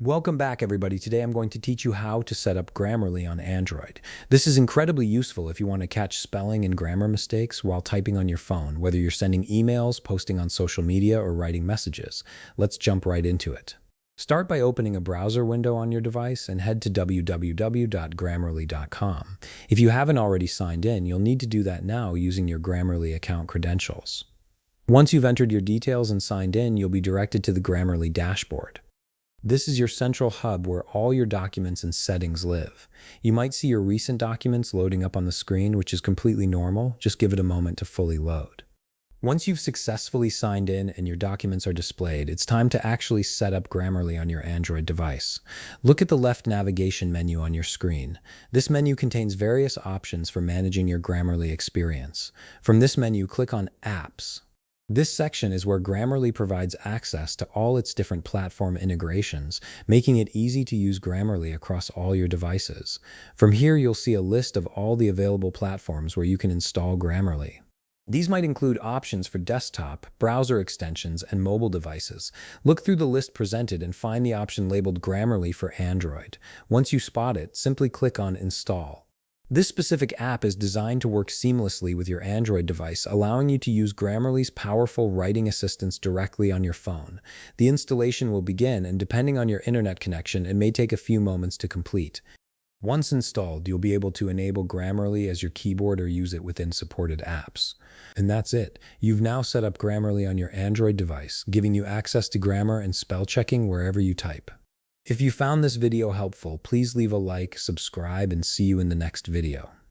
Welcome back, everybody. Today I'm going to teach you how to set up Grammarly on Android. This is incredibly useful if you want to catch spelling and grammar mistakes while typing on your phone, whether you're sending emails, posting on social media, or writing messages. Let's jump right into it. Start by opening a browser window on your device and head to www.grammarly.com. If you haven't already signed in, you'll need to do that now using your Grammarly account credentials. Once you've entered your details and signed in, you'll be directed to the Grammarly dashboard. This is your central hub where all your documents and settings live. You might see your recent documents loading up on the screen, which is completely normal. Just give it a moment to fully load. Once you've successfully signed in and your documents are displayed, it's time to actually set up Grammarly on your Android device. Look at the left navigation menu on your screen. This menu contains various options for managing your Grammarly experience. From this menu, click on Apps. This section is where Grammarly provides access to all its different platform integrations, making it easy to use Grammarly across all your devices. From here, you'll see a list of all the available platforms where you can install Grammarly. These might include options for desktop, browser extensions, and mobile devices. Look through the list presented and find the option labeled Grammarly for Android. Once you spot it, simply click on Install. This specific app is designed to work seamlessly with your Android device, allowing you to use Grammarly's powerful writing assistance directly on your phone. The installation will begin, and depending on your internet connection, it may take a few moments to complete. Once installed, you'll be able to enable Grammarly as your keyboard or use it within supported apps. And that's it. You've now set up Grammarly on your Android device, giving you access to grammar and spell checking wherever you type. If you found this video helpful, please leave a like, subscribe, and see you in the next video.